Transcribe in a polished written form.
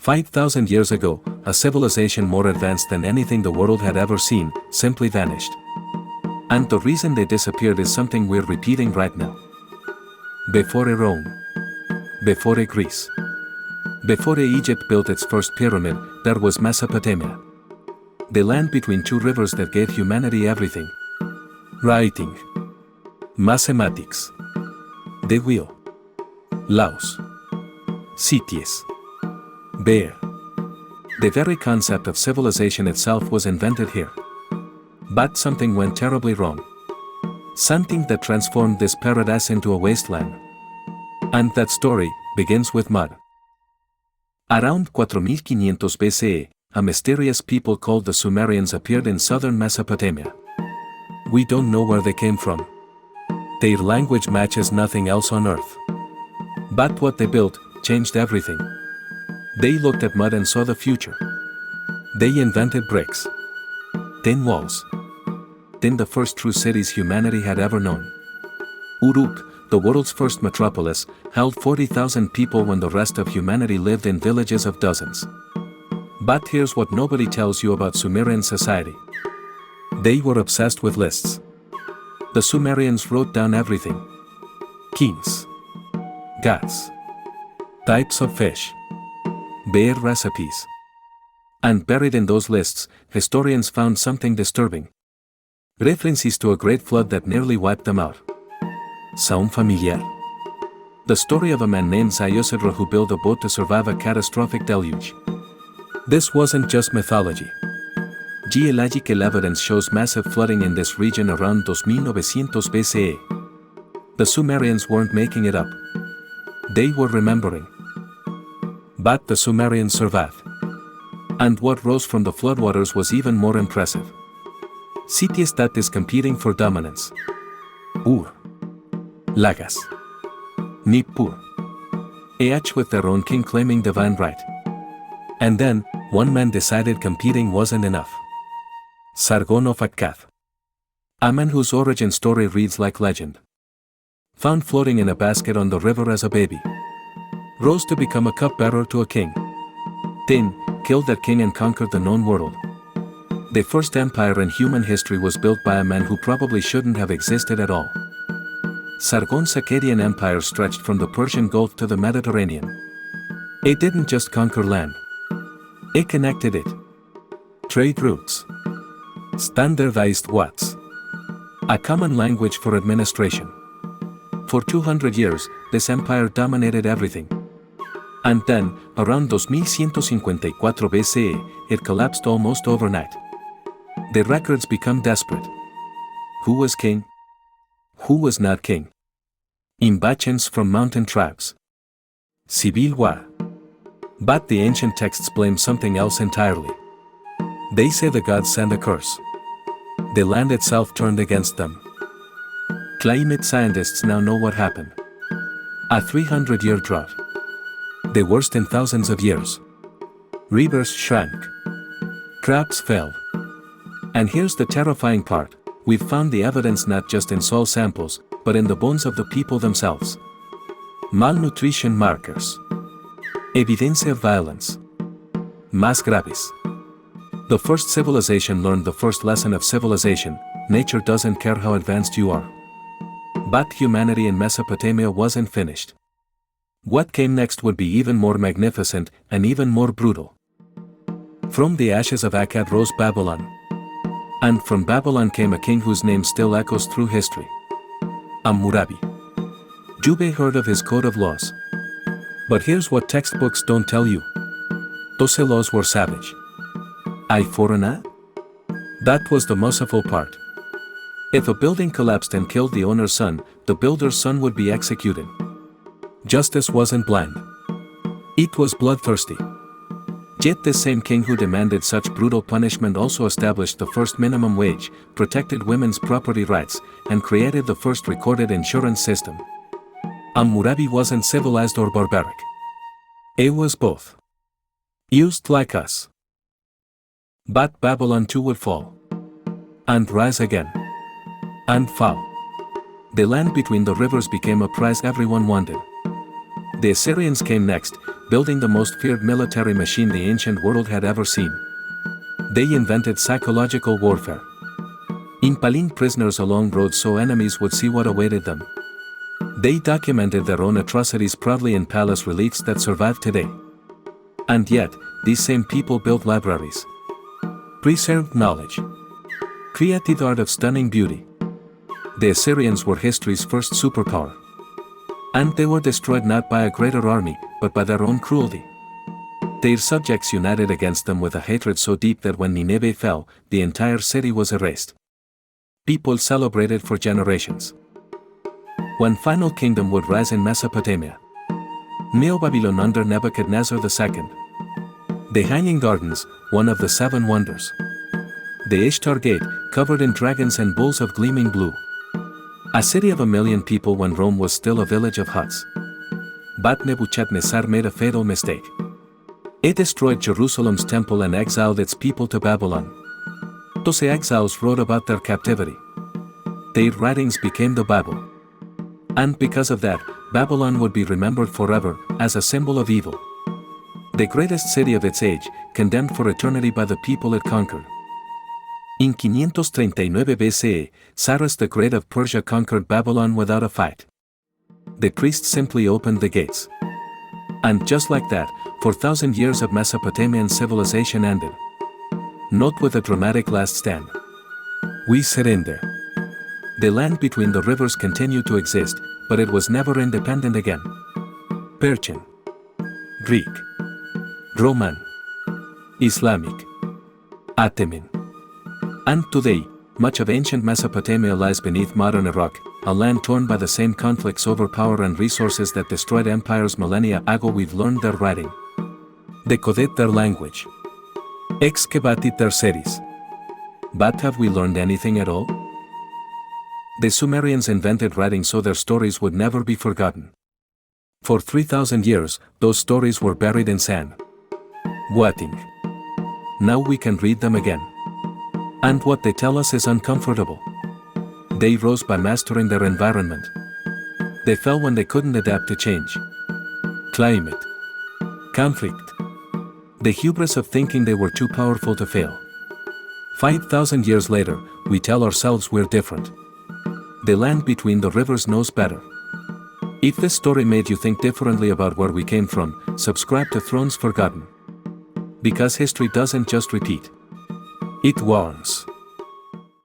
5,000 years ago, a civilization more advanced than anything the world had ever seen, simply vanished. And the reason they disappeared is something we're repeating right now. Before Rome. Before Greece. Before Egypt built its first pyramid, there was Mesopotamia. The land between two rivers that gave humanity everything. Writing. Mathematics. The wheel. Laws. Cities. Bear. The very concept of civilization itself was invented here. But something went terribly wrong. Something that transformed this paradise into a wasteland. And that story begins with mud. Around 4500 BCE, a mysterious people called the Sumerians appeared in southern Mesopotamia. We don't know where they came from. Their language matches nothing else on earth. But what they built changed everything. They looked at mud and saw the future. They invented bricks. Then walls. Then the first true cities humanity had ever known. Uruk, the world's first metropolis, held 40,000 people when the rest of humanity lived in villages of dozens. But here's what nobody tells you about Sumerian society. They were obsessed with lists. The Sumerians wrote down everything. Kings. Gods. Types of fish. Bear recipes. And buried in those lists, historians found something disturbing. References to a great flood that nearly wiped them out. Sound familiar? The story of a man named Ziusudra who built a boat to survive a catastrophic deluge. This wasn't just mythology. Geological evidence shows massive flooding in this region around 2900 BCE. The Sumerians weren't making it up. They were remembering. But the Sumerians survived. And what rose from the floodwaters was even more impressive. Cities that is competing for dominance. Ur. Lagas. Nippur. Each with their own king claiming divine right. And then, one man decided competing wasn't enough. Sargon of Akkad. A man whose origin story reads like legend. Found floating in a basket on the river as a baby. Rose to become a cupbearer to a king. Then, killed that king and conquered the known world. The first empire in human history was built by a man who probably shouldn't have existed at all. Sargon's Akkadian empire stretched from the Persian Gulf to the Mediterranean. It didn't just conquer land. It connected it. Trade routes. Standardized watts. A common language for administration. For 200 years, this empire dominated everything. And then, around 2154 BCE, it collapsed almost overnight. The records become desperate. Who was king? Who was not king? Invasions from mountain tribes. Civil war. But the ancient texts blame something else entirely. They say the gods sent a curse. The land itself turned against them. Climate scientists now know what happened. A 300-year drought. The worst in thousands of years. Rivers shrank. Crops fell. And here's the terrifying part, we've found the evidence not just in soil samples, but in the bones of the people themselves. Malnutrition markers. Evidencia of violence. Mas gravis. The first civilization learned the first lesson of civilization, nature doesn't care how advanced you are. But humanity in Mesopotamia wasn't finished. What came next would be even more magnificent and even more brutal. From the ashes of Akkad rose Babylon. And from Babylon came a king whose name still echoes through history. Hammurabi. Jubei heard of his code of laws. But here's what textbooks don't tell you. Those laws were savage. Eye for an eye? That was the merciful part. If a building collapsed and killed the owner's son, the builder's son would be executed. Justice wasn't blind. It was bloodthirsty. Yet this same king who demanded such brutal punishment also established the first minimum wage, protected women's property rights, and created the first recorded insurance system. Hammurabi wasn't civilized or barbaric. It was both. Used like us. But Babylon too would fall. And rise again. And fall. The land between the rivers became a prize everyone wanted. The Assyrians came next, building the most feared military machine the ancient world had ever seen. They invented psychological warfare. Impaling prisoners along roads so enemies would see what awaited them. They documented their own atrocities proudly in palace reliefs that survive today. And yet, these same people built libraries, preserved knowledge, created art of stunning beauty. The Assyrians were history's first superpower. And they were destroyed not by a greater army, but by their own cruelty. Their subjects united against them with a hatred so deep that when Nineveh fell, the entire city was erased. People celebrated for generations. One final kingdom would rise in Mesopotamia. Neo-Babylon under Nebuchadnezzar II. The Hanging Gardens, one of the 7 wonders. The Ishtar Gate, covered in dragons and bulls of gleaming blue. A city of 1 million people when Rome was still a village of huts. But Nebuchadnezzar made a fatal mistake. It destroyed Jerusalem's temple and exiled its people to Babylon. Those exiles wrote about their captivity. Their writings became the Bible. And because of that, Babylon would be remembered forever as a symbol of evil. The greatest city of its age, condemned for eternity by the people it conquered. In 539 BCE, Cyrus the Great of Persia conquered Babylon without a fight. The priests simply opened the gates. And just like that, 4,000 years of Mesopotamian civilization ended. Not with a dramatic last stand. We surrender. The land between the rivers continued to exist, but it was never independent again. Persian, Greek, Roman, Islamic, Ottoman. And today, much of ancient Mesopotamia lies beneath modern Iraq, a land torn by the same conflicts over power and resources that destroyed empires millennia ago. We've learned their writing, decoded their language, excavated their cities. But have we learned anything at all? The Sumerians invented writing so their stories would never be forgotten. For 3,000 years, those stories were buried in sand. Waiting. Now we can read them again. And what they tell us is uncomfortable. They rose by mastering their environment. They fell when they couldn't adapt to change. Climate. Conflict. The hubris of thinking they were too powerful to fail. 5,000 years later, we tell ourselves we're different. The land between the rivers knows better. If this story made you think differently about where we came from, subscribe to Thrones Forgotten. Because history doesn't just repeat. It warns.